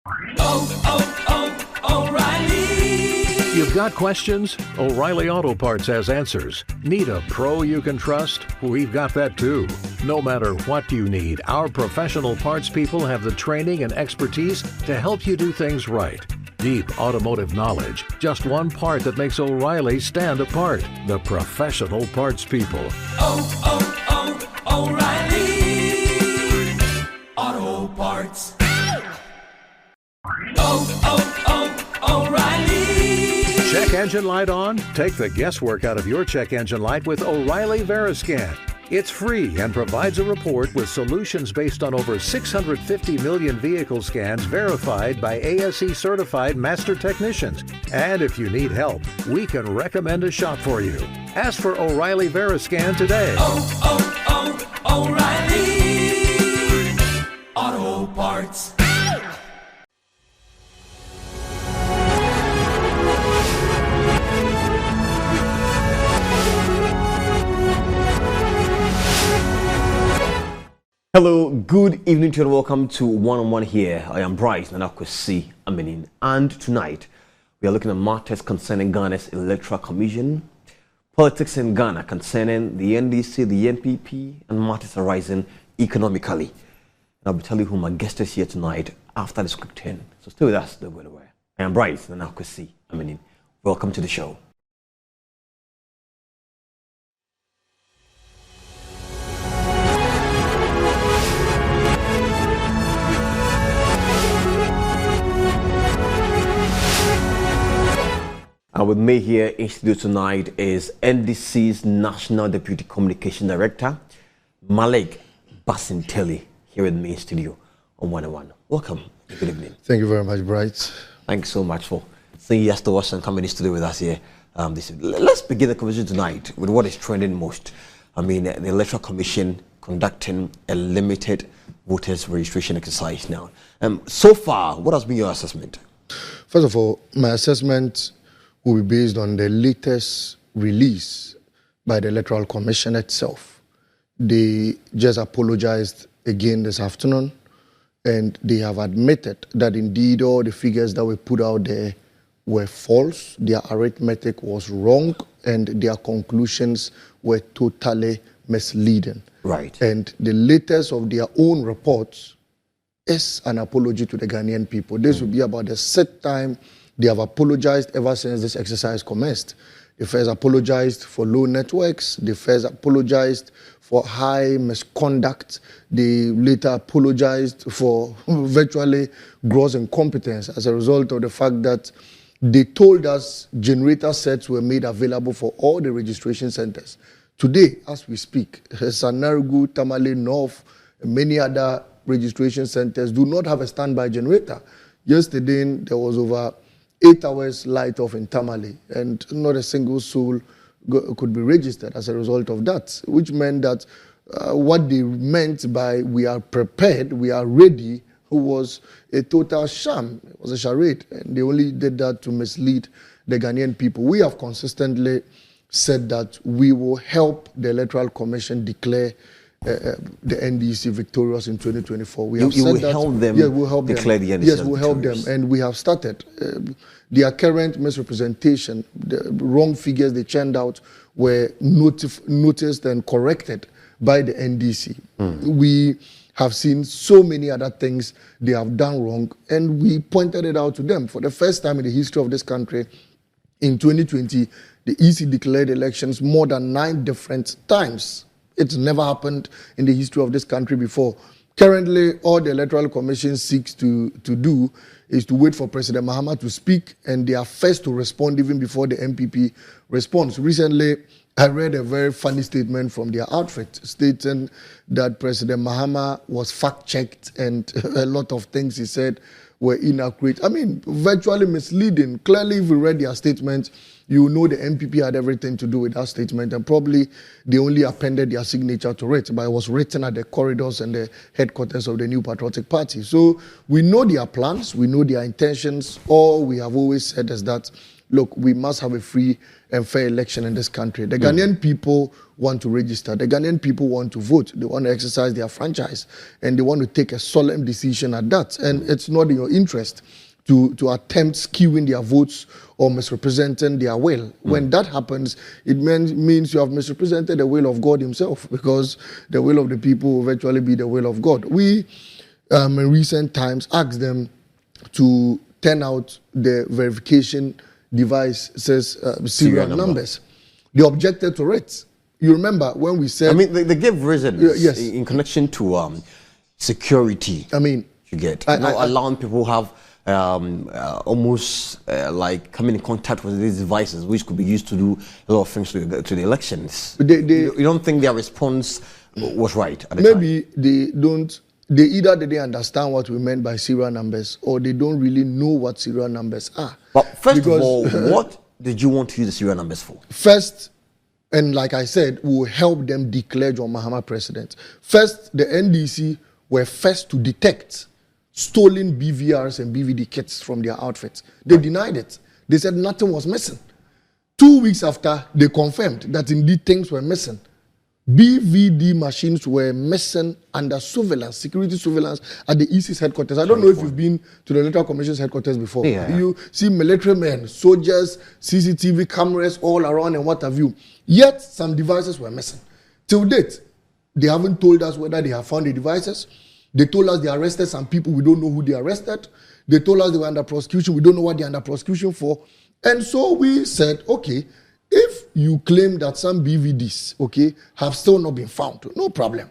O'Reilly. You've got questions? O'Reilly Auto Parts has answers. Need a pro you can trust? We've got that too. No matter what you need, our professional parts people have the training and expertise to help you do things right. Deep automotive knowledge, just one part that makes O'Reilly stand apart. The professional parts people. O'Reilly Auto Parts. O'Reilly. Check engine light on? Take the guesswork out of your check engine light with O'Reilly Veriscan. It's free and provides a report with solutions based on over 650 million vehicle scans verified by ASE certified master technicians. And if you need help, we can recommend a shop for you. Ask for O'Reilly Veriscan today. O'Reilly Auto Parts. Hello, good evening to you and welcome to One-on-One here. I am Bryce Nat'l, and tonight we are looking at matters concerning Ghana's Electoral Commission, politics in Ghana concerning the NDC, the NPP, and matters arising economically. And I'll be telling you who my guest is here tonight after this quick turn. So stay with us, don't go anywhere. I am Bryce Nat'l. Welcome to the show. And with me here in studio tonight is NDC's National Deputy Communication Director, MALIK BASINTALE, here with me in studio on One-on-One. Welcome. Good evening. Thank you very much, Bright. Thanks so much for saying yes to us and coming in studio with us here. Let's begin the conversation tonight with what is trending most. I mean, the Electoral Commission conducting a limited voters registration exercise now. So far, what has been your assessment? First of all, my assessment will be based on the latest release by the Electoral Commission itself. They just apologized again this afternoon, and they have admitted that indeed all the figures that were put out there were false, their arithmetic was wrong, and their conclusions were totally misleading. Right. And the latest of their own reports is an apology to the Ghanaian people. This will be about the sixth time they have apologized ever since this exercise commenced. They first apologized for low networks. They first apologized for high misconduct. They later apologized for virtually gross incompetence as a result of the fact that they told us generator sets were made available for all the registration centers. Today, as we speak, Sanarigu, Tamale North, and many other registration centers do not have a standby generator. Yesterday, there was over 8 hours light off in Tamale, and not a single soul could be registered as a result of that, which meant that what they meant by we are prepared, we are ready, was a total sham. It was a charade, and they only did that to mislead the Ghanaian people. We have consistently said that we will help the Electoral Commission declare the NDC victorious in 2024. We have you said will that, help them we'll help declare them. the NDC Yes, we'll help them, victorious. and we have started. Their current misrepresentation, the wrong figures they churned out were noticed and corrected by the NDC. We have seen so many other things they have done wrong, and we pointed it out to them. For the first time in the history of this country, in 2020, the EC declared elections more than 9 different times. It's never happened in the history of this country before. Currently, all the Electoral Commission seeks to do is to wait for President Mahama to speak, and they are first to respond even before the MPP responds. Recently, I read a very funny statement from their outfit stating that President Mahama was fact-checked and a lot of things he said were inaccurate. I mean, virtually misleading. Clearly, if you read their statement, you know the MPP had everything to do with that statement, and probably they only appended their signature to it, but it was written at the corridors and the headquarters of the New Patriotic Party. So we know their plans, we know their intentions. All we have always said is that look, we must have a free and fair election in this country. The Ghanaian people want to register. The Ghanaian people want to vote. They want to exercise their franchise, and they want to take a solemn decision at that. And it's not in your interest to attempt skewing their votes or misrepresenting their will. When that happens, it means you have misrepresented the will of God himself, because the will of the people will eventually be the will of God. We, in recent times, asked them to turn out the verification device, says serial numbers. They objected to it. You remember when we said... I mean, they gave reasons yes, in connection to security. I mean... You get, allowing people who have almost like coming in contact with these devices, which could be used to do a lot of things to the elections. You don't think their response was right at the time? Maybe they don't... They either didn't understand what we meant by serial numbers, or they don't really know what serial numbers are. But first of all, what did you want to use the serial numbers for? First, and like I said, we'll help them declare John Mahama president. First, the NDC were first to detect stolen BVRs and BVD kits from their outfits. They denied it. They said nothing was missing. 2 weeks after, they confirmed that indeed things were missing. BVD machines were missing under surveillance, security surveillance at the EC's headquarters. I don't know if you've been to the Electoral Commission's headquarters before. Yeah. You see military men, soldiers, CCTV cameras all around and what have you. Yet, some devices were missing. Till date, they haven't told us whether they have found the devices. They told us they arrested some people. We don't know who they arrested. They told us they were under prosecution. We don't know what they're under prosecution for. And so we said, okay, if you claim that some BVDs, okay, have still not been found, no problem.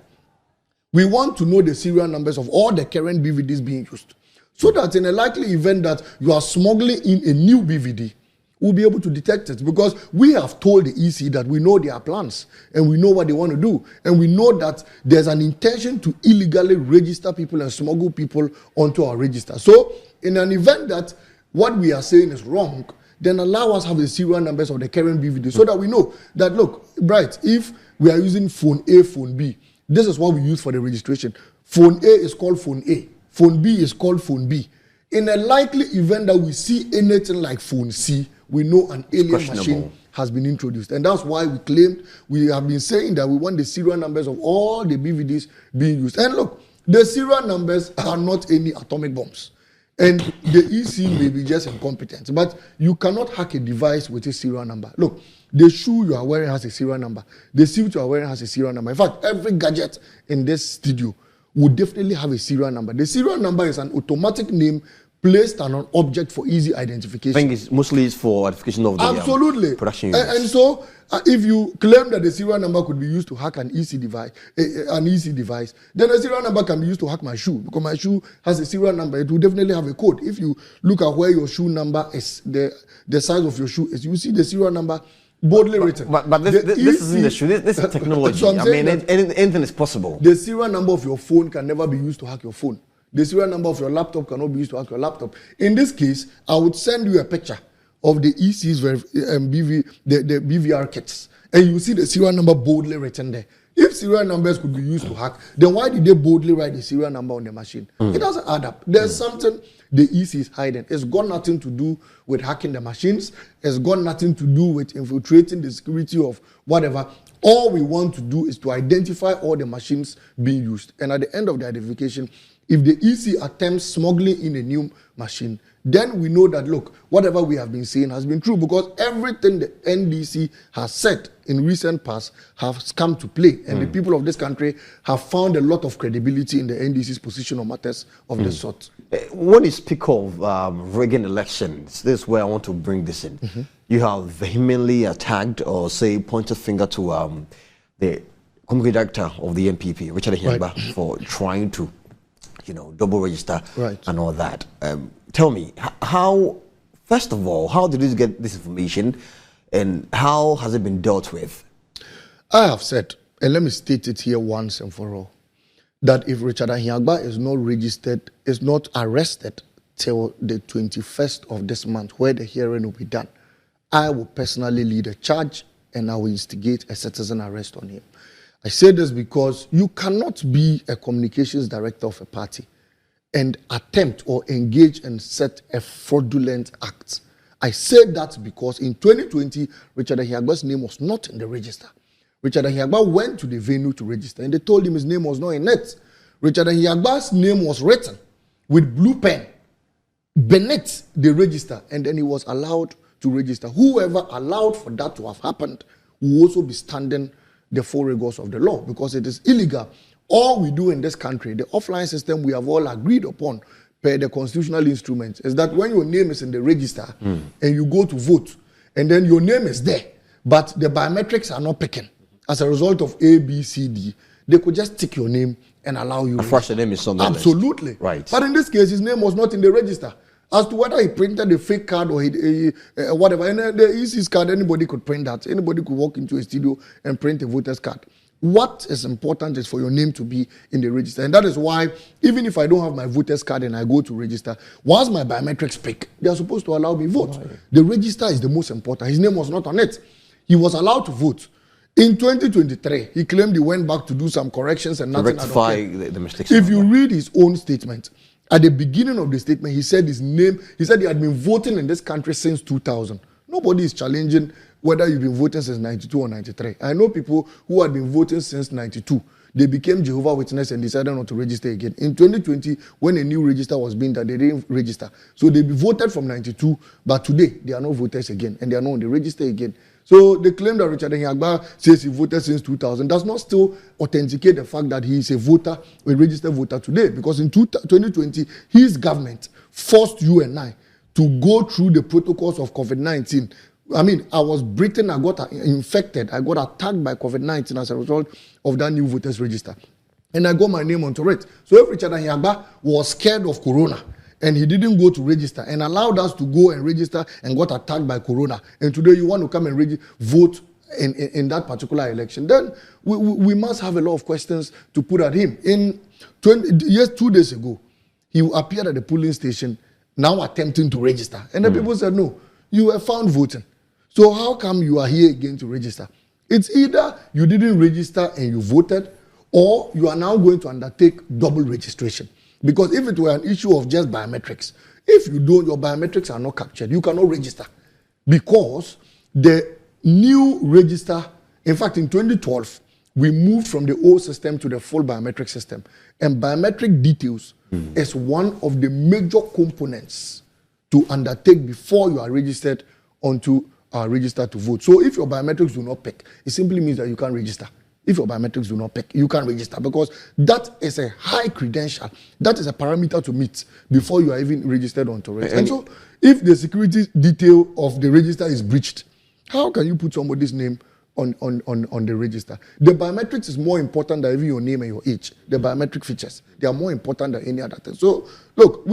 We want to know the serial numbers of all the current BVDs being used, so that in a likely event that you are smuggling in a new BVD, we'll be able to detect it, because we have told the EC that we know their plans and we know what they want to do, and we know that there's an intention to illegally register people and smuggle people onto our register. So in an event that what we are saying is wrong, then allow us to have the serial numbers of the current BVD, so that we know that, look, right, if we are using phone A, phone B, this is what we use for the registration. Phone A is called phone A. Phone B is called phone B. In a likely event that we see anything like phone C, we know an alien machine has been introduced. And that's why we claimed, we have been saying that we want the serial numbers of all the BVDs being used. And look, the serial numbers are not any atomic bombs. And the EC may be just incompetent, but you cannot hack a device with a serial number. Look, the shoe you are wearing has a serial number. The suit you are wearing has a serial number. In fact, every gadget in this studio would definitely have a serial number. The serial number is an automatic name placed on an object for easy identification. I think it's mostly for identification of the absolutely production units. And so, if you claim that the serial number could be used to hack an EC device, then a serial number can be used to hack my shoe, because my shoe has a serial number. It will definitely have a code. If you look at where your shoe number is, the size of your shoe is, you see the serial number boldly written. But this isn't the shoe. This is technology. So I mean, anything is possible. The serial number of your phone can never be used to hack your phone. The serial number of your laptop cannot be used to hack your laptop. In this case, I would send you a picture of the EC's the BVR kits, and you see the serial number boldly written there. If serial numbers could be used to hack, then why did they boldly write the serial number on the machine? It doesn't add up. There's something the EC is hiding. It's got nothing to do with hacking the machines. It's got nothing to do with infiltrating the security of whatever. All we want to do is to identify all the machines being used. And at the end of the identification, if the EC attempts smuggling in a new machine, then we know that, look, whatever we have been saying has been true, because everything the NDC has said in recent past has come to play. And the people of this country have found a lot of credibility in the NDC's position on matters of this sort. When you speak of rigging elections, this is where I want to bring this in. You have vehemently attacked, or say pointed finger to the community director of the NPP, Richard Ahiagba, for trying to double register and all that. Tell me, how, first of all, how did you get this information, and how has it been dealt with? I have said, and let me state it here once and for all, that if Richard Ahiagba is not registered, is not arrested till the 21st of this month, where the hearing will be done, I will personally lead a charge and I will instigate a citizen arrest on him. I say this because you cannot be a communications director of a party and attempt or engage and set a fraudulent act I said that because in 2020, Richard Ahiagba's name was not in the register. Richard Ahiagba went to the venue to register, and they told him his name was not in it. Richard Ahiagba's name was written with blue pen beneath the register, and then he was allowed to register. Whoever allowed for that to have happened will also be standing the full rigors of the law, because it is illegal. All we do in this country, the offline system we have all agreed upon per the constitutional instruments, is that when your name is in the register and you go to vote, and then your name is there, but the biometrics are not picking as a result of A, B, C, D, they could just tick your name and allow you. First, the name is on the list. Absolutely. Right. But in this case, his name was not in the register. As to whether he printed a fake card or whatever, and the EC's card, anybody could print that. Anybody could walk into a studio and print a voter's card. What is important is for your name to be in the register. And that is why, even if I don't have my voter's card and I go to register, once my biometrics pick, they are supposed to allow me vote. Right. The register is the most important. His name was not on it. He was allowed to vote. In 2023, he claimed he went back to do some corrections and nothing. To rectify the mistakes. If you read his own statement, at the beginning of the statement, he said he said he had been voting in this country since 2000. Nobody is challenging whether you've been voting since 92 or 93. I know people who had been voting since 92. They became Jehovah's Witnesses and decided not to register again. In 2020, when a new register was being done, they didn't register. So they voted from 92, but today they are not voters again, and they are not on the register again. So the claim that Richard Ahiagba says he voted since 2000 does not still authenticate the fact that he is a voter, a registered voter today. Because in 2020, his government forced you and I to go through the protocols of COVID-19. I mean, I was Britain, I got infected, I got attacked by COVID-19 as a result of that new voters register. And I got my name onto it. So if Richard Ahiagba was scared of corona, and he didn't go to register and allowed us to go and register and got attacked by corona, and today you want to come and vote in that particular election, then we must have a lot of questions to put at him. 2 days ago, he appeared at the polling station now attempting to register. And the people said, no, you were found voting. So how come you are here again to register? It's either you didn't register and you voted, or you are now going to undertake double registration. Because if it were an issue of just biometrics, if you don't, your biometrics are not captured, you cannot register. Because the new register, in fact, in 2012, we moved from the old system to the full biometric system. And biometric details is one of the major components to undertake before you are registered onto register to vote. So if your biometrics do not pick, it simply means that you can't register. If your biometrics do not pick, you can't register, because that is a high credential. That is a parameter to meet before you are even registered onto it. And so if the security detail of the register is breached, how can you put somebody's name on the register? The biometrics is more important than even your name and your age. The biometric features, they are more important than any other thing. So look,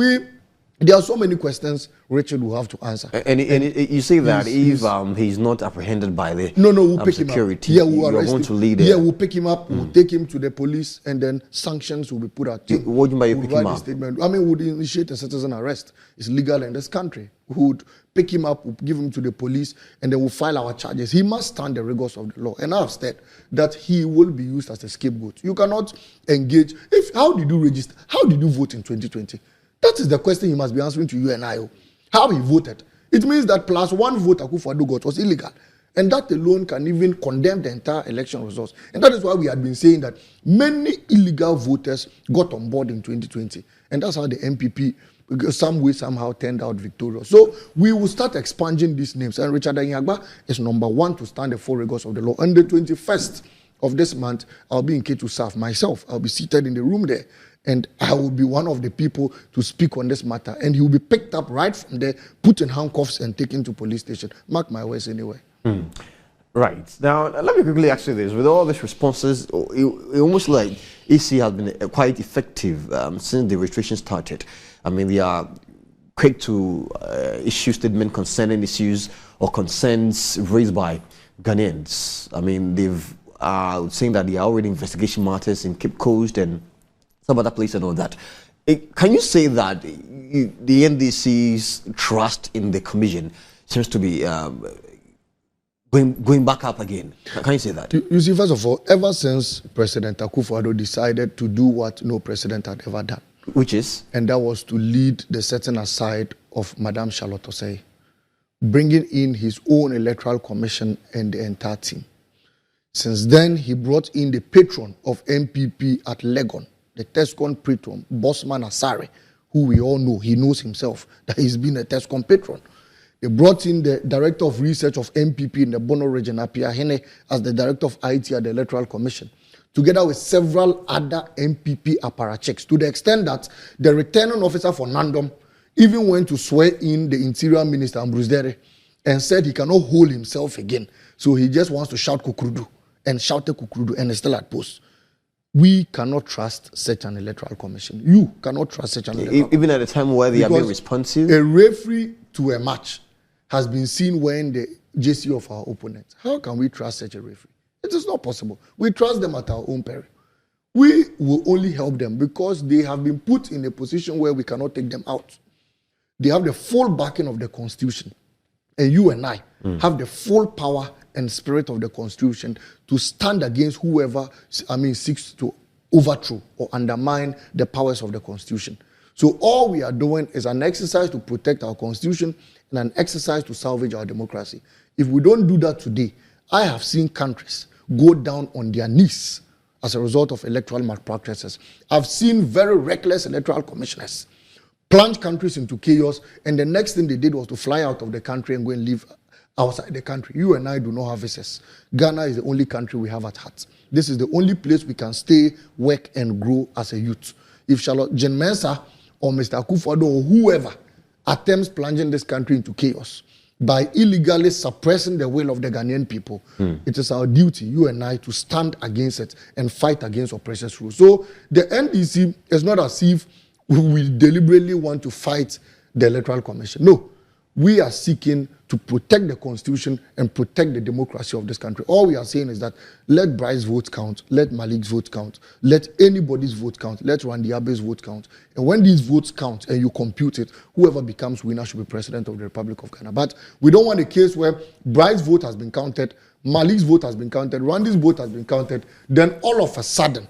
there are so many questions Richard will have to answer. And you say that if he's not apprehended by the we'll pick security, him up. Yeah, we'll arrest going him. To lead we'll pick him up, we'll take him to the police, and then sanctions will be put out. What do you mean by pick him up? Statement. I mean, would initiate a citizen arrest. It's legal in this country. We would pick him up, we'll give him to the police, and then we'll file our charges. He must stand the rigors of the law. And I've said that he will be used as a scapegoat. You cannot engage. How did you register? How did you vote in 2020? That is the question he must be answering to you and I. How he voted. It means that plus one vote Akufo-Addo got was illegal. And that alone can even condemn the entire election results. And that is why we had been saying that many illegal voters got on board in 2020. And that's how the MPP, some way, somehow turned out victorious. So we will start expunging these names. And Richard Ahiagba is number one to stand the full rigors of the law. On the 21st of this month, I'll be in K2 South myself. I'll be seated in the room there. And I will be one of the people to speak on this matter. And he will be picked up right from there, put in handcuffs, and taken to police station. Mark my words anyway. Right. Now, let me quickly ask you this. With all these responses, it almost like EC has been quite effective since the registration started. I mean, they are quick to issue statements concerning issues or concerns raised by Ghanaians. I mean, they've saying that they are already investigation matters in Cape Coast and some other place and all that. Can you say that the NDC's trust in the commission seems to be going back up again? Can you say that? You see, first of all, ever since President Akufo-Addo decided to do what no president had ever done, which is? And that was to lead the setting aside of Madame Charlotte Osei. bringing in his own electoral commission and the entire team. Since then, he brought in the patron of MPP at Legon, the Tescon patron, Bossman Asare, who we all know, he knows himself that he's been a Tescon patron. They brought in the director of research of MPP in the Bono region, Apia Hene, as the director of IT at the Electoral Commission, together with several other MPP apparatchiks, to the extent that the returning officer for Nandom even went to swear in the Interior Minister, Ambrose Dere, and said he cannot hold himself again. So he just wants to shout Kukrudu, and shouted Kukrudu, and is still at post. We cannot trust such an electoral commission. You cannot trust such an electoral commission. Even at a time where they are being responsive? A referee to a match has been seen wearing the JC of our opponents. How can we trust such a referee? It is not possible. We trust them at our own peril. We will only help them because they have been put in a position where we cannot take them out. They have the full backing of the Constitution. And you and I have the full power and spirit of the Constitution to stand against whoever, seeks to overthrow or undermine the powers of the Constitution. So all we are doing is an exercise to protect our Constitution and an exercise to salvage our democracy. If we don't do that today, I have seen countries go down on their knees as a result of electoral malpractices. I've seen very reckless electoral commissioners plunge countries into chaos, and the next thing they did was to fly out of the country and go and live outside the country. You and I do not have visas. Ghana is the only country we have at heart. This is the only place we can stay, work, and grow as a youth. If Charlotte Jen Mensah or Mr. Akufo-Addo or whoever attempts plunging this country into chaos by illegally suppressing the will of the Ghanaian people, it is our duty, you and I, to stand against it and fight against oppressors' rule. So the NDC is not as if we deliberately want to fight the Electoral Commission. No, we are seeking to protect the Constitution and protect the democracy of this country. All we are saying is that let Bryce's votes count, let Malik's votes count, let anybody's vote count, let Randy Abe's vote count. And when these votes count and you compute it, whoever becomes winner should be president of the Republic of Ghana. But we don't want a case where Bryce's vote has been counted, Malik's vote has been counted, Randy's vote has been counted, then all of a sudden,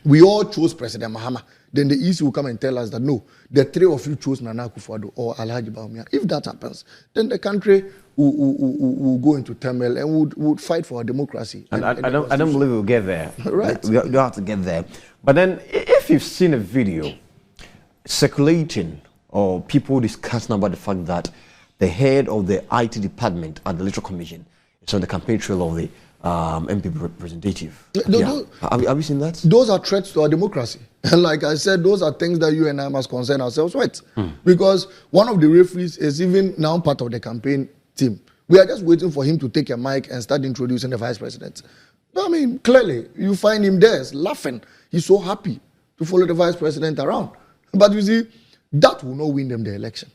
we all chose President Mahama. Then the EC will come and tell us that no, the three of you chose Nana Akufo-Addo or Alhaji Bawumia. If that happens, then the country will go into turmoil and would fight for our democracy. And I don't believe we'll get there. Right. We don't have to get there. But then, if you've seen a video circulating or people discussing about the fact that the head of the IT department at the Electoral Commission is on the campaign trail of the MPP representative. Have you seen that? Those are threats to our democracy. And like I said, those are things that you and I must concern ourselves with. Because one of the referees is even now part of the campaign team. We are just waiting for him to take a mic and start introducing the vice president. I mean, clearly, you find him there laughing. He's so happy to follow the vice president around. But you see, that will not win them the election.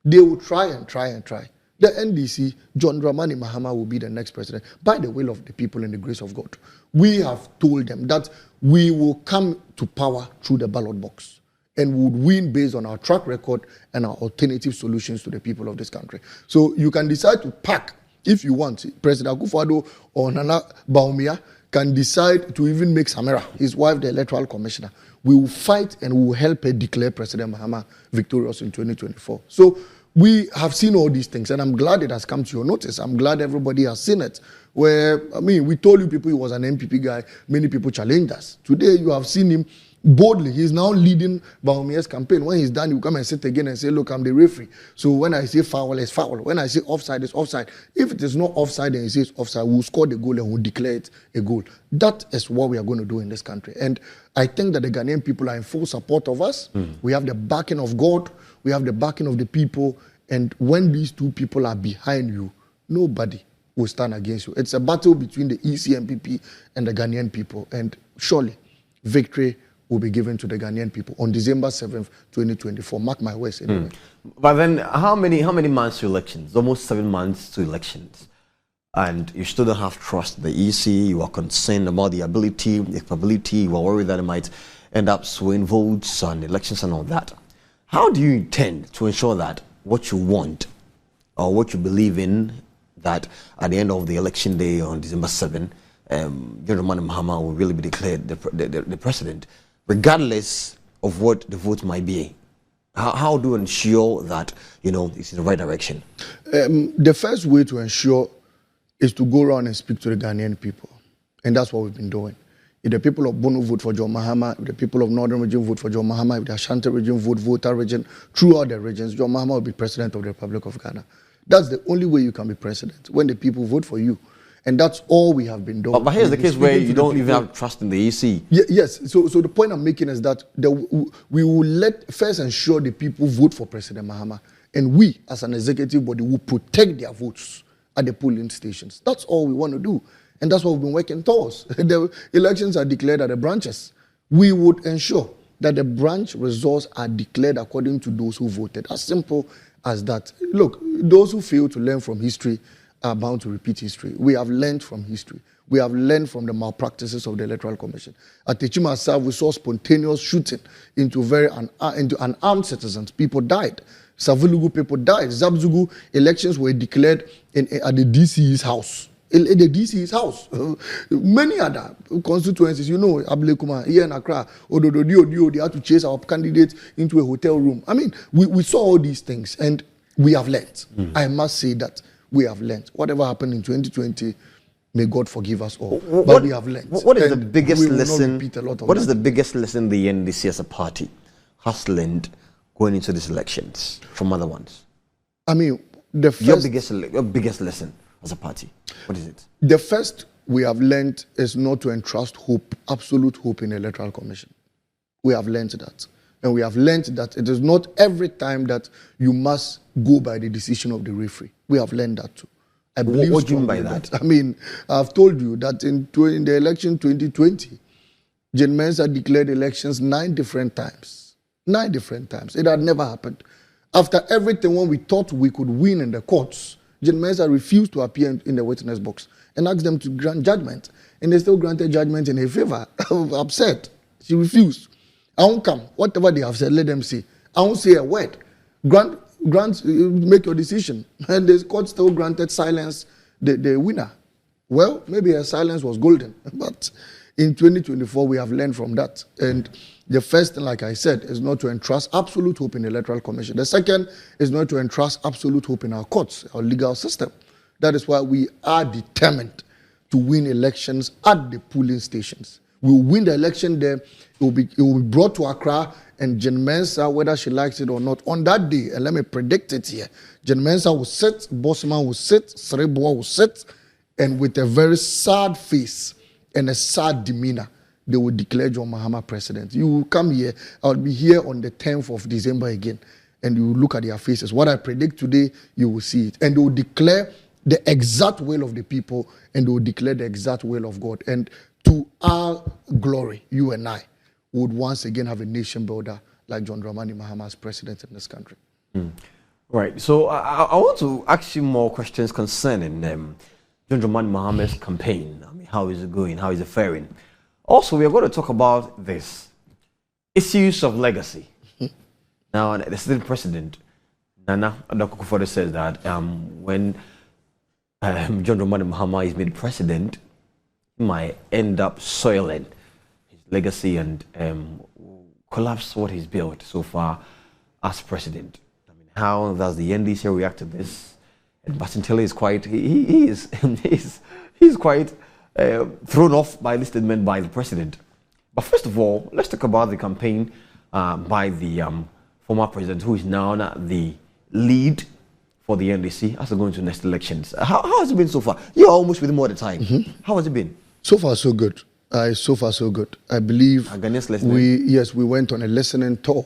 They will try and try and try. The NDC, John Dramani Mahama, will be the next president by the will of the people and the grace of God. We have told them that we will come to power through the ballot box and would win based on our track record and our alternative solutions to the people of this country. So you can decide to pack, if you want. President Akufo-Addo or Nana Bawumia can decide to even make Samira, his wife, the electoral commissioner. We will fight and we will help her declare President Mahama victorious in 2024. So we have seen all these things, and I'm glad it has come to your notice. I'm glad everybody has seen it. We told you people he was an MPP guy. Many people challenged us. Today, you have seen him boldly. He's now leading Bawumia's campaign. When he's done, he will come and sit again and say, look, I'm the referee. So when I say foul, it's foul. When I say offside, it's offside. If it is not offside and he says offside, we'll score the goal and we'll declare it a goal. That is what we are going to do in this country. And I think that the Ghanaian people are in full support of us. We have the backing of God. We have the backing of the people. And when these two people are behind you, nobody will stand against you. It's a battle between the ECMPP and the Ghanaian people. And surely, victory will be given to the Ghanaian people on December 7th, 2024. Mark my words anyway. But then, how many months to elections? Almost 7 months to elections. And you still don't have trust in the EC. You are concerned about the ability, the capability. You are worried that it might end up swaying votes on elections and all that. How do you intend to ensure that what you want or what you believe in, that at the end of the election day on December 7, John Dramani Mahama will really be declared the president, regardless of what the vote might be? How do you ensure that, it's in the right direction? The first way to ensure is to go around and speak to the Ghanaian people. And that's what we've been doing. If the people of Bono vote for John Mahama, if the people of Northern region vote for John Mahama, if the Ashanti region vote, Volta region, throughout the regions, John Mahama will be president of the Republic of Ghana. That's the only way you can be president, when the people vote for you. And that's all we have been doing. But here's the case where you don't even have trust in the EC. Yes. So the point I'm making is that we will first ensure the people vote for President Mahama. And we, as an executive body, will protect their votes at the polling stations. That's all we want to do. And that's what we've been working towards. The elections are declared at the branches. We would ensure that the branch results are declared according to those who voted. As simple as that. Look, those who fail to learn from history are bound to repeat history. We have learned from history. We have learned from the malpractices of the Electoral Commission. At Techima South, we saw spontaneous shooting into unarmed citizens. People died. Savulugu people died. Zabzugu elections were declared at the DC's house. In the DC's house. Many other constituencies, Ablekuma, here in Accra, Ododio, they had to chase our candidates into a hotel room. I mean, we saw all these things and we have learned. I must say that we have learned. Whatever happened in 2020, may God forgive us all. But we have learned. What is the biggest lesson? What is the biggest lesson the NDC as a party has learned going into these elections from other ones? I mean, your biggest lesson as a party, what is it? The first we have learned is not to entrust hope, absolute hope in the Electoral Commission. We have learned that. And we have learned that it is not every time that you must go by the decision of the referee. We have learned that too. I believe what do you mean by that? I mean, I've told you that in the election 2020, Jen Mensah declared elections 9 different times. 9 different times. It had never happened. After everything, when we thought we could win in the courts, Jen Mensah refused to appear in the witness box and asked them to grant judgment. And they still granted judgment in her favor. Upset. She refused. I won't come. Whatever they have said, let them say. I won't say a word. Grant, make your decision. And the court still granted silence the winner. Well, maybe her silence was golden. But in 2024, we have learned from that. And the first thing, like I said, is not to entrust absolute hope in the Electoral Commission. The second is not to entrust absolute hope in our courts, our legal system. That is why we are determined to win elections at the polling stations. We will win the election there. It will be brought to Accra, and Jen Mensah, whether she likes it or not, on that day, and let me predict it here, Jen Mensah will sit, Bosman will sit, Sreboa will sit, and with a very sad face and a sad demeanor, they will declare John Mahama president. You will come here, I'll be here on the 10th of December again, and you will look at their faces. What I predict today, you will see it. And they will declare the exact will of the people, and they will declare the exact will of God. And to our glory, you and I would once again have a nation builder like John Dramani Mahama as president in this country. Right. So I want to ask you more questions concerning John Dramani Mahama's campaign. I mean, how is it going? How is it faring? Also, we are going to talk about this issues of legacy. Now, the sitting president, Nana Akufo-Addo, says that when John Dramani Mahama is made president, he might end up soiling his legacy and collapse what he's built so far as president. I mean, how does the NDC react to this? And BASINTALE is quite, he's quite thrown off by this statement by the president. But first of all, let's talk about the campaign by the former president, who is now the lead for the NDC as we're going to next elections. How has it been so far? You're almost with him all the time. How has it been? So far, so good. So far, so good. I believe we went on a listening tour.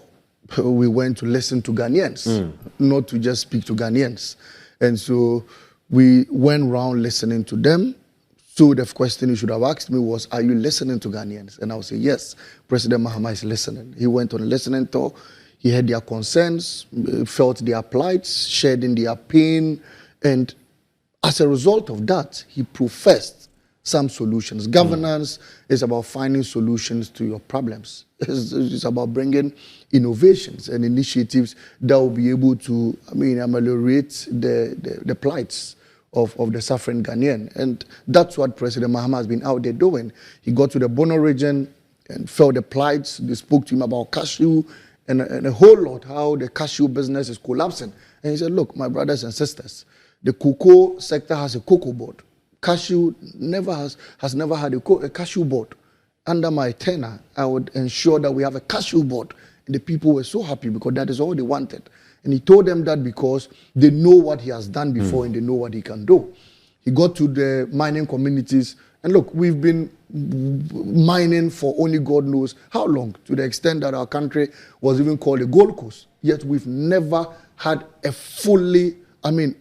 We went to listen to Ghanaians, not to just speak to Ghanaians. And so we went around listening to them. So the question you should have asked me was, are you listening to Ghanaians? And I would say, yes, President Mahama is listening. He went on a listening tour. He heard their concerns, felt their plights, shared in their pain. And as a result of that, he professed some solutions. Governance is about finding solutions to your problems. It's about bringing innovations and initiatives that will be able to, ameliorate the plights of the suffering Ghanaian. And that's what President Mahama has been out there doing. He got to the Bono region and felt the plights. They spoke to him about cashew and a whole lot how the cashew business is collapsing. And he said, look, my brothers and sisters, the cocoa sector has a cocoa board. Cashew has never had a cashew board. Under my tenure, I would ensure that we have a cashew board. And the people were so happy because that is all they wanted. And he told them that because they know what he has done before and they know what he can do. He got to the mining communities. And look, we've been mining for only God knows how long, to the extent that our country was even called a Gold Coast. Yet we've never had a fully,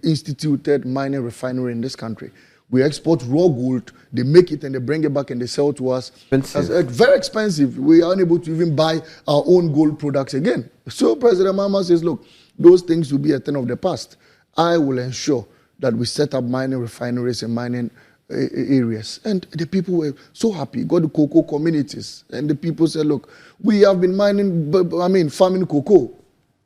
instituted mining refinery in this country. We export raw gold, they make it and they bring it back and they sell to us. Expensive. Very expensive. We are unable to even buy our own gold products again. So President Mahama says, look, those things will be a thing of the past. I will ensure that we set up mining refineries and mining areas. And the people were so happy. Go to cocoa communities. And the people said, look, we have been farming cocoa.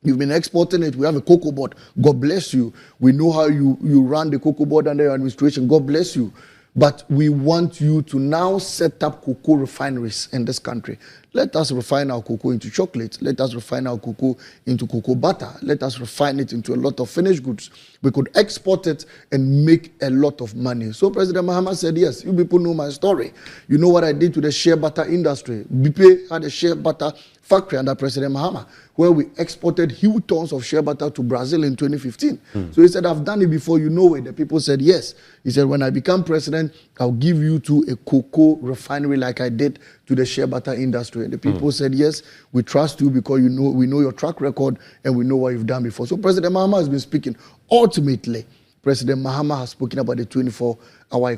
You've been exporting it. We have a cocoa board. God bless you. We know how you run the cocoa board under your administration. God bless you. But we want you to now set up cocoa refineries in this country. Let us refine our cocoa into chocolate. Let us refine our cocoa into cocoa butter. Let us refine it into a lot of finished goods. We could export it and make a lot of money. So President Mahama said, yes, you people know my story. You know what I did to the shea butter industry. BP had a shea butter factory under President Mahama, where we exported huge tons of shea butter to Brazil in 2015. So he said, I've done it before, you know it. The people said, yes. He said, when I become president, I'll give you to a cocoa refinery like I did to the shea butter industry. And the people said, yes, we trust you because we know your track record and we know what you've done before. So President Mahama has been speaking. Ultimately, President Mahama has spoken about the 24-hour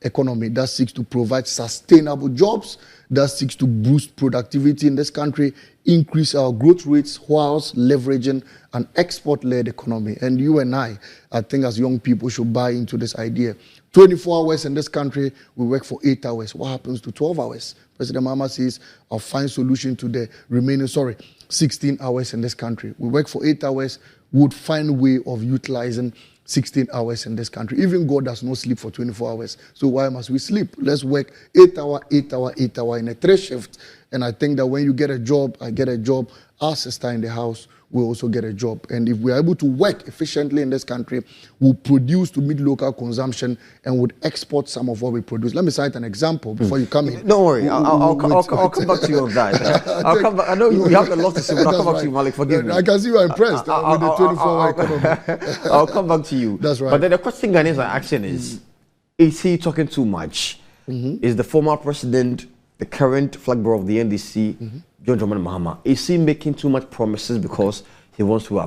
economy that seeks to provide sustainable jobs, that seeks to boost productivity in this country, increase our growth rates whilst leveraging an export-led economy. And you and I think as young people should buy into this idea. 24 hours in this country, we work for 8 hours. What happens to 12 hours? President Mahama says, I'll find solution to the remaining, 16 hours in this country. We work for 8 hours, we would find a way of utilizing 16 hours in this country. Even God does not sleep for 24 hours. So why must we sleep? Let's work 8 hour, 8 hour, 8 hour in a 3 shift. And I think that when you get a job, I get a job, our sister in the house will also get a job. And if we are able to work efficiently in this country, we'll produce to meet local consumption and would export some of what we produce. Let me cite an example before you come in. Don't worry, I'll come back to you on that. I'll come back. I know you have a lot to say, but I'll come back to you, Malik. Forgive me. I can see you are impressed with the 24-hour economy. I'll come back to you. That's right. But then the question Ghanaians are asking is he talking too much? Is the former president, the current flag bearer of the NDC, John Dramani Mahama, is he making too much promises because he wants to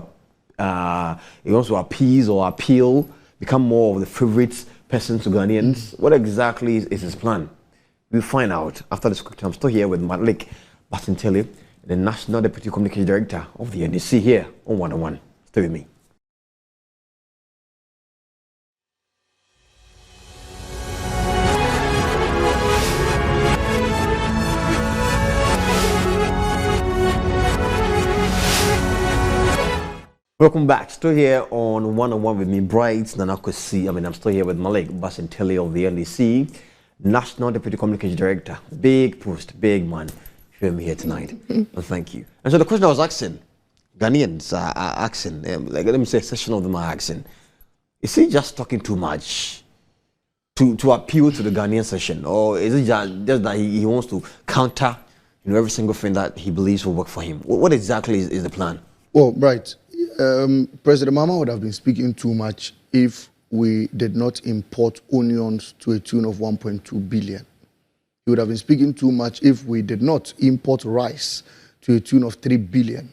appease or appeal, become more of the favorite person to Ghanaians? What exactly is his plan? We'll find out after this quick time. I'm still here with MALIK, BASINTALE, the National Deputy Communications Director of the NDC here on 101. Stay with me. Welcome back. Still here on 101 with me, Bright Nana Kwesi. I'm still here with MALIK, BASINTALE of the NDC, National Deputy Communications Director. Big post, big man. Hear me here tonight. And thank you. And so the question I was asking, Ghanaians are asking, let me say a session of them are asking, is he just talking too much to appeal to the Ghanaian session? Or is it just that he wants to counter every single thing that he believes will work for him? What exactly is the plan? Well, right. President Mahama would have been speaking too much if we did not import onions to a tune of 1.2 billion. He would have been speaking too much if we did not import rice to a tune of 3 billion.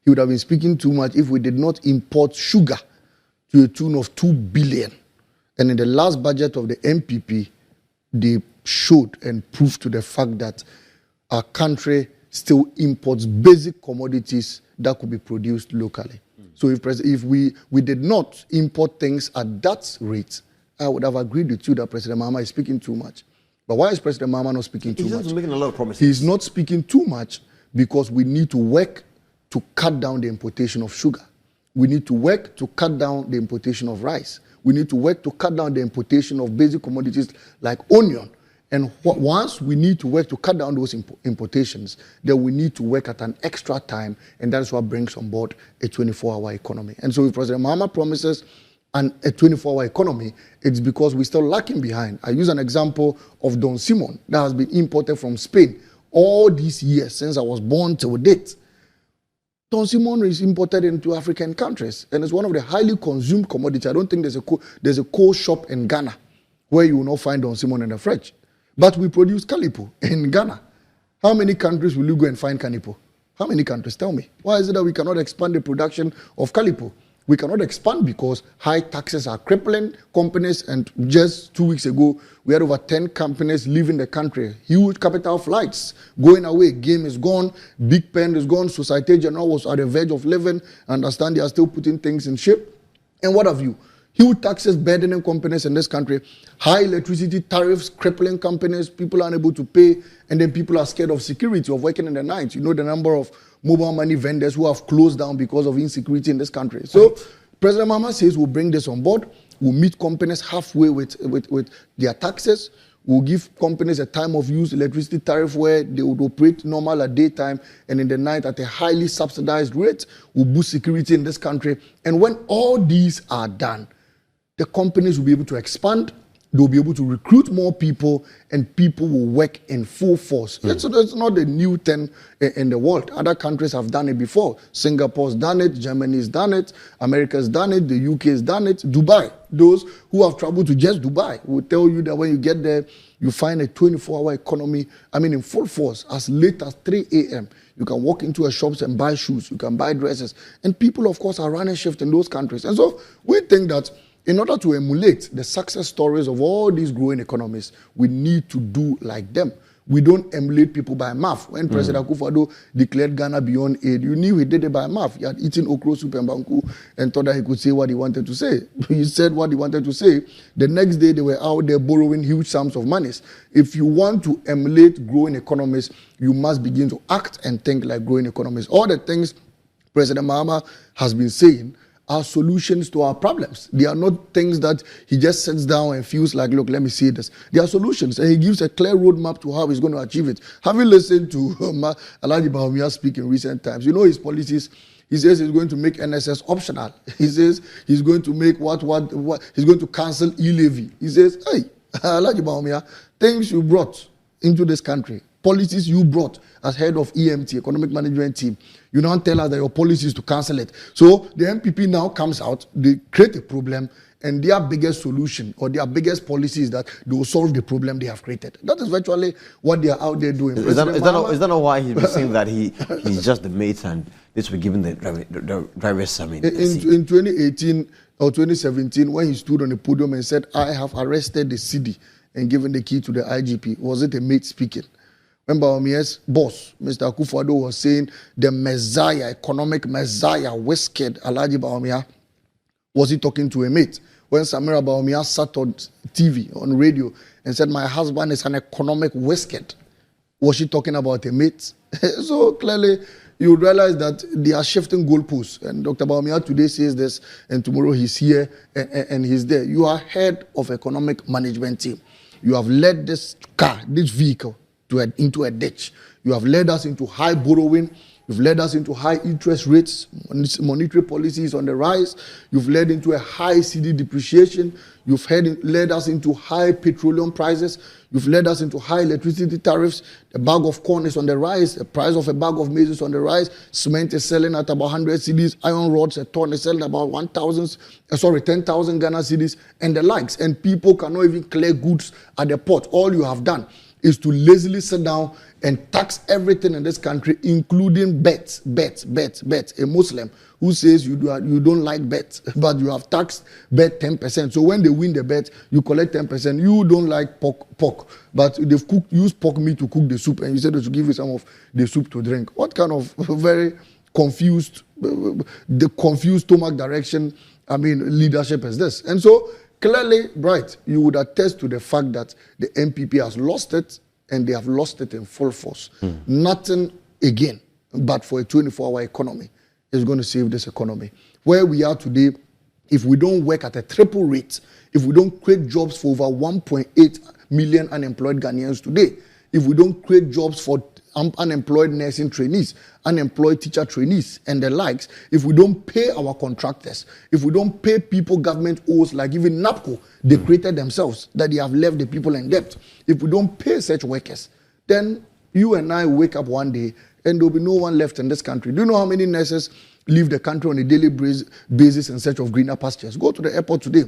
He would have been speaking too much if we did not import sugar to a tune of 2 billion. And in the last budget of the MPP, they showed and proved to the fact that our country still imports basic commodities that could be produced locally. So if we did not import things at that rate, I would have agreed with you that President Mahama is speaking too much. But why is President Mahama not speaking too much? He's making a lot of promises. He's not speaking too much because we need to work to cut down the importation of sugar. We need to work to cut down the importation of rice. We need to work to cut down the importation of basic commodities like onion. And once we need to work to cut down those importations, then we need to work at an extra time, and that's what brings on board a 24-hour economy. And so if President Mahama promises a 24-hour economy, it's because we're still lacking behind. I use an example of Don Simon that has been imported from Spain all these years since I was born till date. Don Simon is imported into African countries, and it's one of the highly consumed commodities. I don't think there's a coal shop in Ghana where you will not find Don Simon in the fridge. But we produce calipo in Ghana. How many countries will you go and find calipo? How many countries? Tell me. Why is it that we cannot expand the production of calipo? We cannot expand because high taxes are crippling companies, and just 2 weeks ago, we had over 10 companies leaving the country. Huge capital flights going away. Game is gone. Big Pen is gone. Societe Generale was at the verge of leaving. I understand they are still putting things in shape. And what have you? Huge taxes burdening companies in this country. High electricity tariffs crippling companies. People are unable to pay. And then people are scared of security, of working in the night. You know the number of mobile money vendors who have closed down because of insecurity in this country. So President Mahama says we'll bring this on board. We'll meet companies halfway with their taxes. We'll give companies a time of use electricity tariff where they would operate normal at daytime and in the night at a highly subsidized rate. We'll boost security in this country. And when all these are done, the companies will be able to expand, they'll be able to recruit more people, and people will work in full force. It's not a new thing in the world. Other countries have done it before. Singapore's done it, Germany's done it, America's done it, the UK's done it, Dubai. Those who have traveled to just Dubai will tell you that when you get there, you find a 24-hour economy, in full force, as late as 3 a.m. You can walk into a shops and buy shoes, you can buy dresses, and people, of course, are running shift in those countries. And so we think that in order to emulate the success stories of all these growing economies, we need to do like them. We don't emulate people by mouth. When President Akufo-Addo declared Ghana beyond aid, you knew he did it by mouth. He had eaten okro soup and banku and thought that he could say what he wanted to say. He said what he wanted to say. The next day, they were out there borrowing huge sums of monies. If you want to emulate growing economies, you must begin to act and think like growing economies. All the things President Mahama has been saying are solutions to our problems. They are not things that he just sits down and feels like, look, let me see this. They are solutions, and he gives a clear roadmap to how he's going to achieve it. Have you listened to Alhaji Bawumia speak in recent times? You know his policies. He says he's going to make NSS optional. He says he's going to make what he's going to cancel e-levy. He says, hey, Alhaji Bawumia, things you brought into this country, policies you brought as head of EMT, Economic Management Team, you now tell us that your policy is to cancel it. So the MPP now comes out, they create a problem, and their biggest solution or their biggest policy is that they will solve the problem they have created. That is virtually what they are out there doing. Is that not why he's been saying that he's just the mate and this will give him the drivers? In 2018 or 2017, when he stood on the podium and said, I have arrested the CD and given the key to the IGP, was it a mate speaking? When Bawumia's boss, Mr. Akufo-Addo, was saying the Messiah, economic Messiah, whiskered Alhaji Bawumia, was he talking to a mate? When Samira Bawumia sat on TV, on radio, and said, my husband is an economic whiskered, was she talking about a mate? So clearly, you would realize that they are shifting goalposts. And Dr. Bawumia today says this, and tomorrow he's here and he's there. You are head of economic management team. You have led this car, this vehicle, into a ditch. You have led us into high borrowing. You've led us into high interest rates. Monetary policy is on the rise. You've led into a high CD depreciation. You've led us into high petroleum prices. You've led us into high electricity tariffs. The bag of corn is on the rise. The price of a bag of maize is on the rise. Cement is selling at about 100 cedis. Iron rods, a ton is selling about 10,000 Ghana cedis and the likes. And people cannot even clear goods at the port. All you have done is to lazily sit down and tax everything in this country, including bets. A Muslim who says you don't like bets, but you have taxed bet 10%. So when they win the bet, you collect 10%. You don't like pork, but they've used pork meat to cook the soup, and you said they should give you some of the soup to drink. What kind of very confused stomach direction, leadership is this? And so, clearly, Bright, you would attest to the fact that the MPP has lost it, and they have lost it in full force. Nothing again but for a 24-hour economy is going to save this economy. Where we are today, if we don't work at a triple rate, if we don't create jobs for over 1.8 million unemployed Ghanaians today, if we don't create jobs for unemployed nursing trainees, unemployed teacher trainees, and the likes, if we don't pay our contractors, if we don't pay people government owes, like even NAPCO, they created themselves, that they have left the people in debt. If we don't pay such workers, then you and I wake up one day and there will be no one left in this country. Do you know how many nurses leave the country on a daily basis in search of greener pastures? Go to the airport today.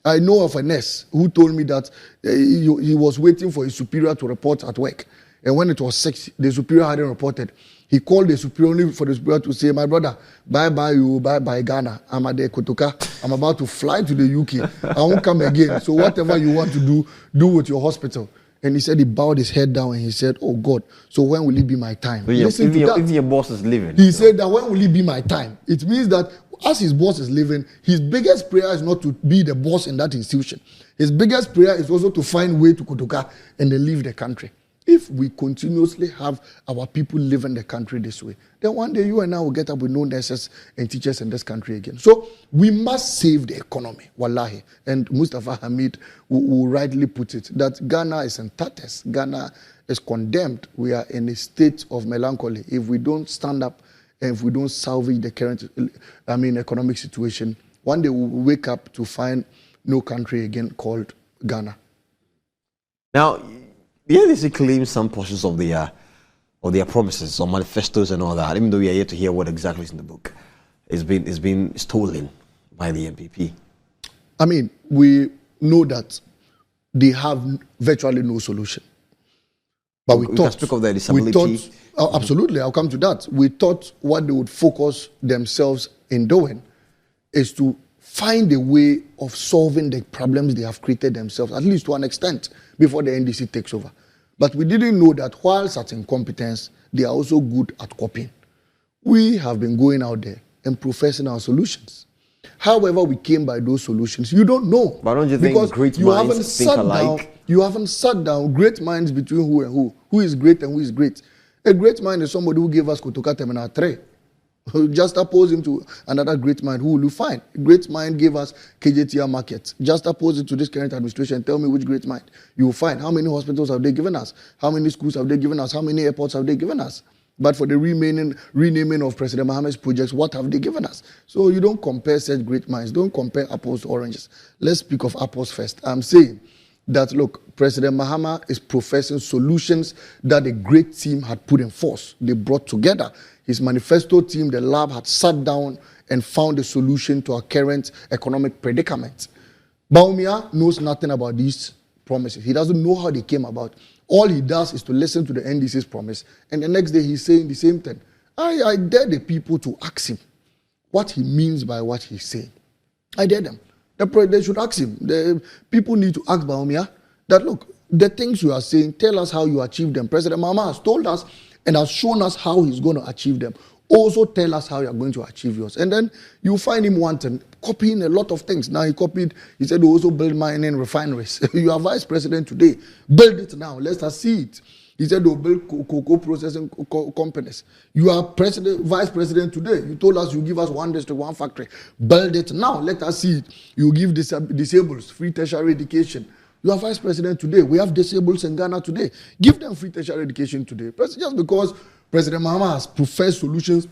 I know of a nurse who told me that he was waiting for his superior to report at work. And when it was 6, the superior hadn't reported. He called the superior only for the superior to say, my brother, bye-bye you, bye-bye Ghana. I'm at the Kotoka. I'm about to fly to the UK. I won't come again. So whatever you want to do with your hospital. And he said he bowed his head down and he said, oh God, so when will it be my time? Listen to that. If your boss is leaving. He said that when will it be my time? It means that as his boss is leaving, his biggest prayer is not to be the boss in that institution. His biggest prayer is also to find way to Kotoka and then leave the country. If we continuously have our people live in the country this way, then one day you and I will get up with no nurses and teachers in this country again. So we must save the economy, wallahi. And Mustafa Hamid will rightly put it, that Ghana is in tatters. Ghana is condemned. We are in a state of melancholy. If we don't stand up and if we don't salvage the current, economic situation, one day we'll wake up to find no country again called Ghana. Now, the NDC claims some portions of their promises or manifestos and all that, even though we are yet to hear what exactly is in the book, it's been stolen by the NPP. I mean, we know that they have virtually no solution. But we thought, speak of their disability. Absolutely, I'll come to that. We thought what they would focus themselves in doing is to find a way of solving the problems they have created themselves, at least to an extent, before the NDC takes over. But we didn't know that whilst at incompetence, they are also good at copying. We have been going out there and professing our solutions. However we came by those solutions, you don't know. But don't you think great minds think alike? You haven't sat down, great minds between who and who. Who is great and who is great? A great mind is somebody who gave us Kotoka Terminal 3. Just oppose him to another great mind. Who will you find? A great mind gave us KJTR Market. Just oppose it to this current administration. Tell me which great mind you will find. How many hospitals have they given us? How many schools have they given us? How many airports have they given us? But for the renaming of President Mohammed's projects, what have they given us? So you don't compare such great minds. Don't compare apples to oranges. Let's speak of apples first. I'm saying that, look, President Mahama is professing solutions that a great team had put in force. They brought together. His manifesto team, the lab, had sat down and found a solution to our current economic predicament. Bawumia knows nothing about these promises. He doesn't know how they came about. All he does is to listen to the NDC's promise, and the next day he's saying the same thing. I dare the people to ask him what he means by what he's saying. I dare them. They should ask him. The people need to ask Bawumia that, look, the things you are saying, tell us how you achieve them. President Mahama has told us and has shown us how he's going to achieve them. Also tell us how you're going to achieve yours. And then you find him wanting, copying a lot of things. Now he said he also build mining refineries. You are vice president today. Build it now. Let us see it. He said they'll build cocoa processing companies. You are vice president today. You told us you give us one district, one factory. Build it now. Let us see it. You give disabled free tertiary education. You are vice president today. We have disabled in Ghana today. Give them free tertiary education today. Just because President Mahama has professed solutions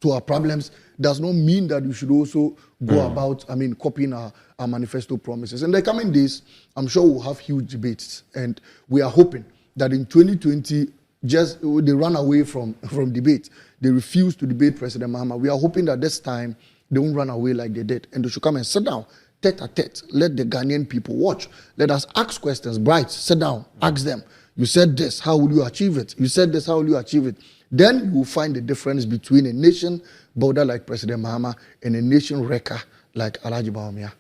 to our problems does not mean that you should also go about, copying our manifesto promises. In the coming days, I'm sure we'll have huge debates. And we are hoping that in 2020, they run away from debate. They refuse to debate President Mahama. We are hoping that this time they won't run away like they did. And they should come and sit down, tete-a-tete. Let the Ghanaian people watch. Let us ask questions. Bright, sit down, ask them. You said this, how will you achieve it? You said this, how will you achieve it? Then you will find the difference between a nation builder like President Mahama and a nation wrecker like Alhaji Bawumia.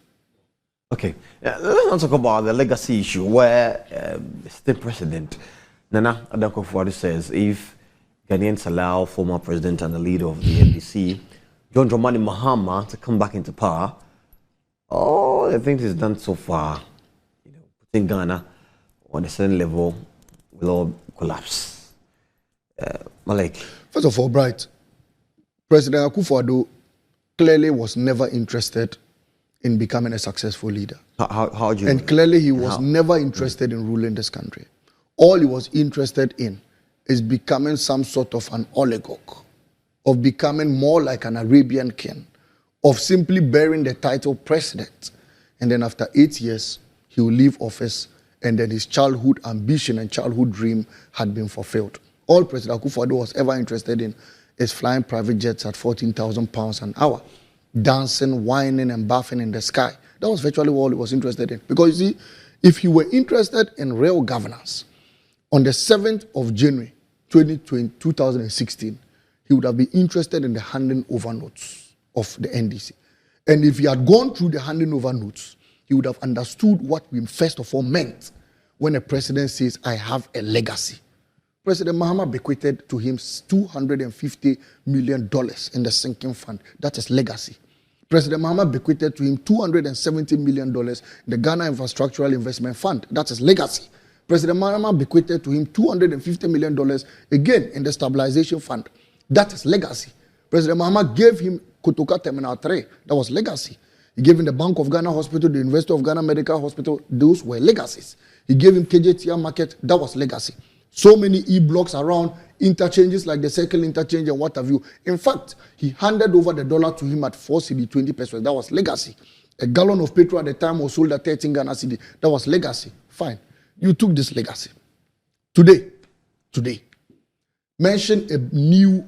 Okay, let's not talk about the legacy issue where the state president, Nana Akufo-Addo, says if Ghanaians allow former president and the leader of the NDC, John Dramani Mahama, to come back into power, all the things he's done so far, putting Ghana on a certain level, will all collapse. Malik. First of all, Bright, President Akufo-Addo clearly was never interested in becoming a successful leader. How do you? And clearly he was never interested in ruling this country. All he was interested in is becoming some sort of an oligarch, of becoming more like an Arabian king, of simply bearing the title president. And then after 8 years, he will leave office, and then his childhood ambition and childhood dream had been fulfilled. All President Akufo-Addo was ever interested in is flying private jets at 14,000 pounds an hour, dancing, whining, and bathing in the sky. That was virtually all he was interested in. Because you see, if he were interested in real governance, on the 7th of January 2016, he would have been interested in the handing over notes of the NDC. And if he had gone through the handing over notes, he would have understood what we first of all meant when a president says, I have a legacy. President Mahama bequeathed to him $250 million in the sinking fund. That is legacy. President Mahama bequeathed to him $270 million in the Ghana Infrastructural Investment Fund. That is legacy. President Mahama bequeathed to him $250 million again in the Stabilization Fund. That is legacy. President Mahama gave him Kotoka Terminal 3. That was legacy. He gave him the Bank of Ghana Hospital, the University of Ghana Medical Hospital. Those were legacies. He gave him KJTR Market. That was legacy. So many E-blocks around, interchanges like the Circle Interchange and what have you. In fact, he handed over the dollar to him at 4 cedi, 20 pesos. That was legacy. A gallon of petrol at the time was sold at 13 Ghana cedi. That was legacy. Fine. You took this legacy. Today, mention a new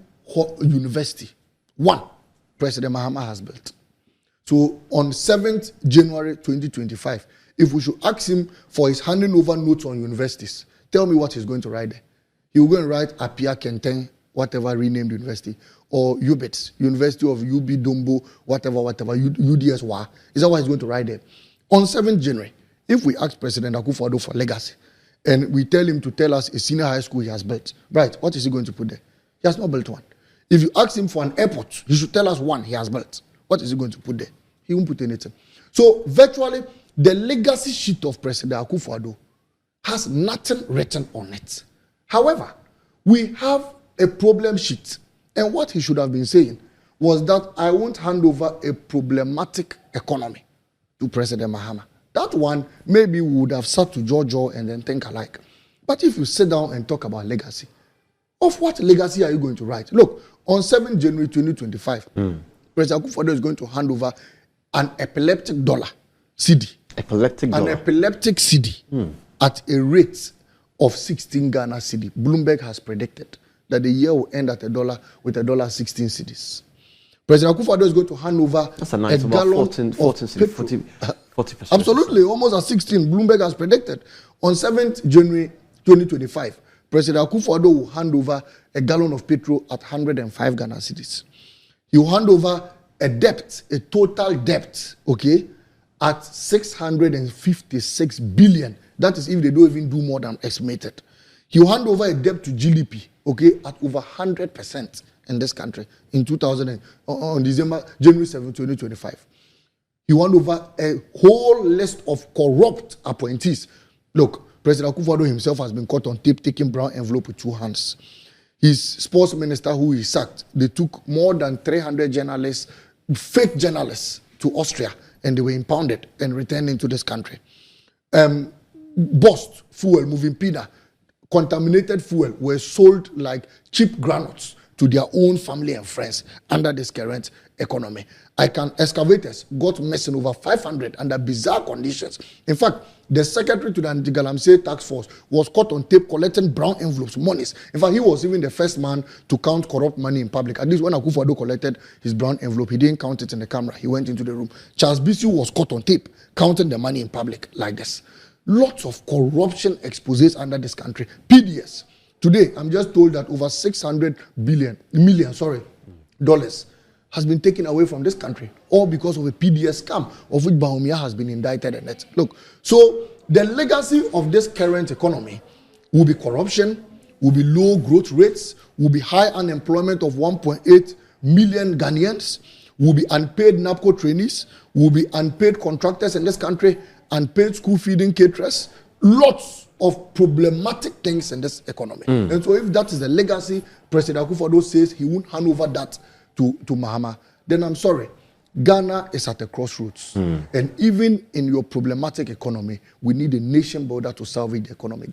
university. One, President Mahama has built. So on 7th January 2025, if we should ask him for his handing over notes on universities, tell me what he's going to write there. He will go and write Apia Kenten, whatever renamed university, or UBITS, University of UB Dombo, whatever, UDSWA. Is that what he's going to write there? On 7th January, if we ask President Akufo-Addo for legacy, and we tell him to tell us a senior high school he has built, right, what is he going to put there? He has not built one. If you ask him for an airport, he should tell us one he has built. What is he going to put there? He won't put anything. So virtually, the legacy sheet of President Akufo-Addo has nothing written on it. However, we have a problem sheet. And what he should have been saying was that I won't hand over a problematic economy to President Mahama. That one, maybe we would have sat to Jojo and then think alike. But if you sit down and talk about legacy, of what legacy are you going to write? Look, on 7th January 2025, President Akufo-Addo is going to hand over an epileptic dollar, CD. An epileptic CD at a rate of 16 Ghana cedi. Bloomberg has predicted that the year will end at with $16 cedis. President Akufo-Addo is going to hand over a gallon 40%. Absolutely, almost at 16. Bloomberg has predicted. On 7th January 2025, President Akufo-Addo will hand over a gallon of petrol at 105 Ghana cedis. He will hand over a total debt, okay, at 656 billion. That is if they don't even do more than estimated. He will hand over a debt to GDP, okay, at over 100% in this country in on January 7, 2025. He will hand over a whole list of corrupt appointees. Look, President Akufo-Addo himself has been caught on tape taking brown envelope with 2 hands. His sports minister, who he sacked, they took more than 300 journalists, fake journalists, to Austria, and they were impounded and returned into this country. Bust fuel, moving pina, contaminated fuel were sold like cheap granules to their own family and friends under this current economy. Excavators got messing over 500 under bizarre conditions. In fact, the secretary to the Anti-Galamsey task force was caught on tape collecting brown envelopes, monies. In fact, he was even the first man to count corrupt money in public. At least when Akufo-Addo collected his brown envelope, he didn't count it in the camera. He went into the room. Charles Bisu was caught on tape counting the money in public like this. Lots of corruption exposés under this country. PDS. Today, I'm just told that over $600 million dollars has been taken away from this country, all because of a PDS scam, of which Bawumia has been indicted in it. Look, so the legacy of this current economy will be corruption, will be low growth rates, will be high unemployment of 1.8 million Ghanaians, will be unpaid NAPCO trainees, will be unpaid contractors in this country, unpaid school feeding caterers, lots of problematic things in this economy. And so if that is the legacy, President Akufo-Addo says he won't hand over that to Mahama, then I'm sorry. Ghana is at a crossroads. And even in your problematic economy, we need a nation builder to salvage the economy.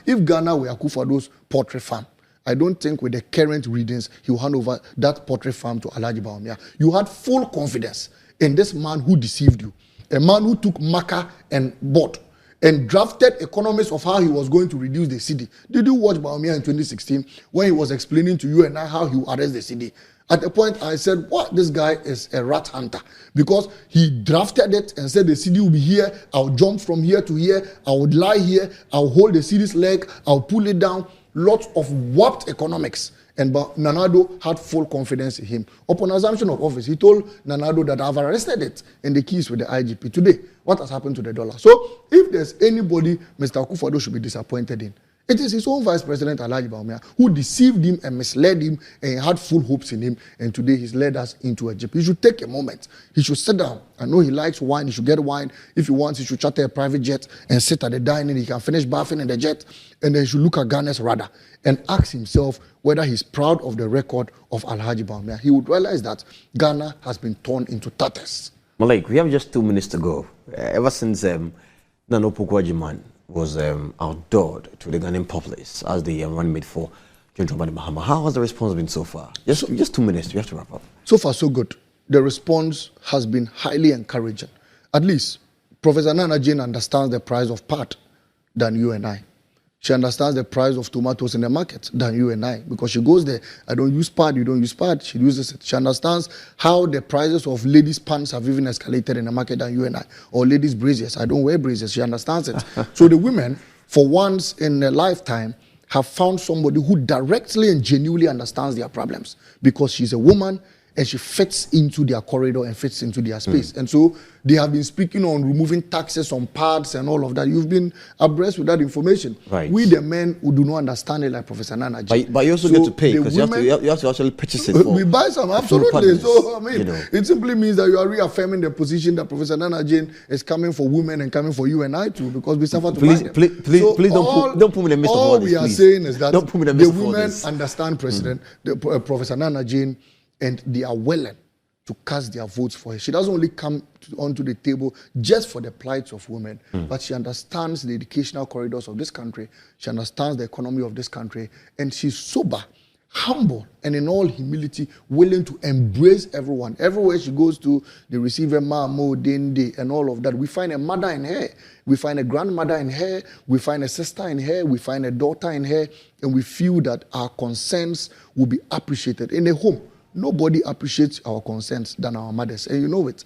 If Ghana were Akufo-Addo's poultry farm, I don't think with the current readings, he will hand over that poultry farm to Alhaji Bawumia. You had full confidence in this man who deceived you. A man who took marker and bought and drafted economics of how he was going to reduce the cedi. Did you watch Bawumia in 2016 when he was explaining to you and I how he would arrest the cedi? At a point, I said, what? This guy is a rat hunter. Because he drafted it and said the cedi will be here. I'll jump from here to here. I would lie here. I'll hold the cedi's leg. I'll pull it down. Lots of warped economics. And Nana-Addo had full confidence in him. Upon assumption of office, he told Nana-Addo that I've arrested it and the keys with the IGP. Today, what has happened to the dollar? So, if there's anybody Mr. Akufo-Addo should be disappointed in, it is his own Vice President, Alhaji Bawumia, who deceived him and misled him and had full hopes in him. And today he's led us into a jeep. He should take a moment. He should sit down. I know he likes wine. He should get wine. If he wants, he should charter a private jet and sit at the dining. He can finish bathing in the jet. And then he should look at Ghana's radar and ask himself whether he's proud of the record of Alhaji Bawumia. He would realize that Ghana has been torn into tatters. Malik, we have just 2 minutes to go. Ever since Nana Akufo-Addo was outdoored to the Ghanaian populace as the running mate for John Dramani Mahama, how has the response been so far? Just 2 minutes, we have to wrap up. So far, so good. The response has been highly encouraging. At least, Professor Nana Jane understands the price of part than you and I. She understands the price of tomatoes in the market than you and I. Because she goes there, I don't use pad, you don't use pad. She uses it. She understands how the prices of ladies' pants have even escalated in the market than you and I. Or ladies' braziers. I don't wear braziers. She understands it. So the women, for once in a lifetime, have found somebody who directly and genuinely understands their problems. Because she's a woman and she fits into their corridor and fits into their space. And so they have been speaking on removing taxes on pads and all of that. You've been abreast with that information. Right. We, the men who do not understand it like Professor Nana. But you also get to pay because you have to actually purchase it for. We buy some, absolutely. So, I mean, you know. It simply means that you are reaffirming the position that Professor Nana Jane is coming for women and coming for you and I too, because we suffer to buy them. Please don't put me in the midst of all this. All we are saying is that the women understand Professor Nana Jane, and they are willing to cast their votes for her. She doesn't only come onto the table just for the plights of women, but she understands the educational corridors of this country. She understands the economy of this country. And she's sober, humble, and in all humility, willing to embrace everyone. Everywhere she goes to, they receive her Mamo, Dende, and all of that. We find a mother in her. We find a grandmother in her. We find a sister in her. We find a daughter in her. And we feel that our concerns will be appreciated in a home. Nobody appreciates our concerns than our mothers. And you know it.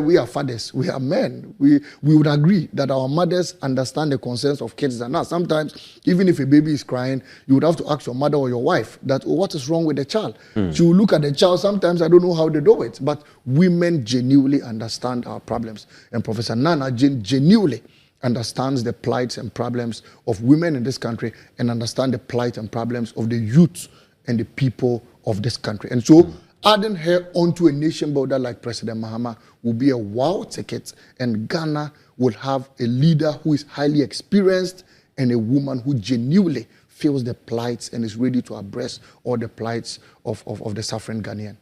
We are fathers. We are men. We would agree that our mothers understand the concerns of kids than us. Sometimes, even if a baby is crying, you would have to ask your mother or your wife that, oh, what is wrong with the child? She will look at the child. Sometimes I don't know how they do it. But women genuinely understand our problems. And Professor Nana Jane genuinely understands the plights and problems of women in this country and understand the plight and problems of the youth and the people of this country. And so adding her onto a nation builder like President Mahama will be a wow ticket, and Ghana will have a leader who is highly experienced and a woman who genuinely feels the plights and is ready to address all the plights of the suffering Ghanaian.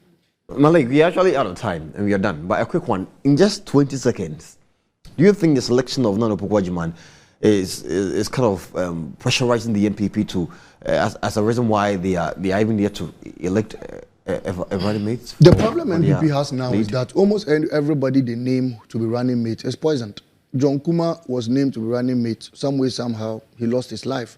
Malik, we are actually out of time and we are done. But a quick one, in just 20 seconds, do you think the selection of Nana Akufo-Addo is kind of pressurizing the NPP to as a reason why they are even there to elect a running mate? The problem NPP has now is that almost everybody they name to be running mate is poisoned. John Kuma was named to be running mate. Some way, somehow, he lost his life.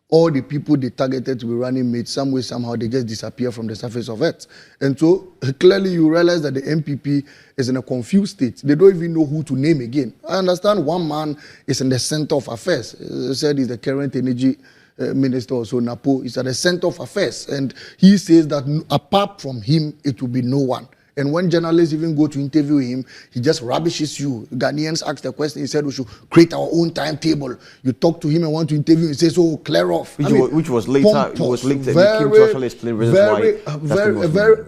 All the people they targeted to be running mates, some way, somehow, they just disappear from the surface of Earth. And so, clearly, you realize that the NPP is in a confused state. They don't even know who to name again. I understand one man is in the center of affairs. He said he's the current energy minister, also Napo. He's at the center of affairs. And he says that apart from him, it will be no one. And when journalists even go to interview him, he just rubbishes you. Ghanaians ask the question, he said we should create our own timetable. You talk to him and want to interview him, he says, oh, clear off. Which was later, pompous, very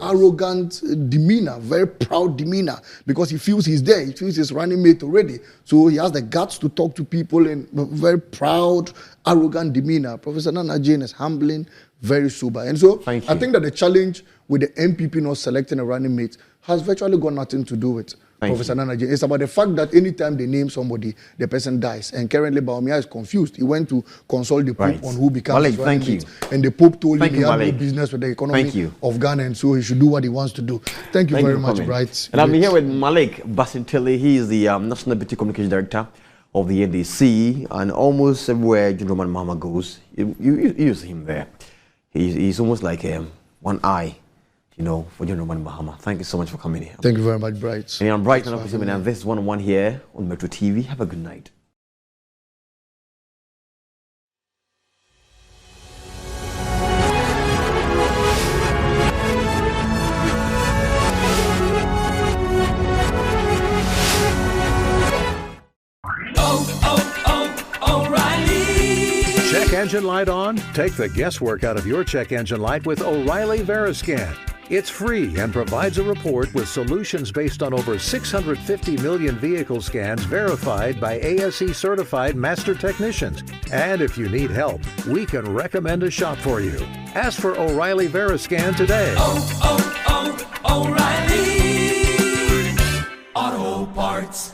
arrogant demeanor, very proud demeanor, because he feels he's there. He feels he's running mate already. So he has the guts to talk to people in very proud, arrogant demeanor. Professor Nana Jane is humbling, very sober. And so I Thank you. think that the challenge with the MPP not selecting a running mate has virtually got nothing to do with Professor Nana Jane. It's about the fact that anytime they name somebody, the person dies. And currently, Bawumia is confused. He went to consult the Pope on who becomes Malik, his running thank mate. And the Pope told him he had no Malik. business with the economy of Ghana, and so he should do what he wants to do. Thank you very much, Bright. And I'm here with Malik BASINTALE. He is the National Deputy Communication Director of the NDC, and almost everywhere General Mahama goes, you see him there. He's almost like one eye, for General Mahama. Thank you so much for coming here. Thank you very much, Bright. And I'm Bright, and this is 1-on-1 here on Metro TV. Have a good night. Check engine light on? Take the guesswork out of your check engine light with O'Reilly Veriscan. It's free and provides a report with solutions based on over 650 million vehicle scans verified by ASE certified master technicians. And if you need help, we can recommend a shop for you. Ask for O'Reilly Veriscan today. O'Reilly Auto Parts.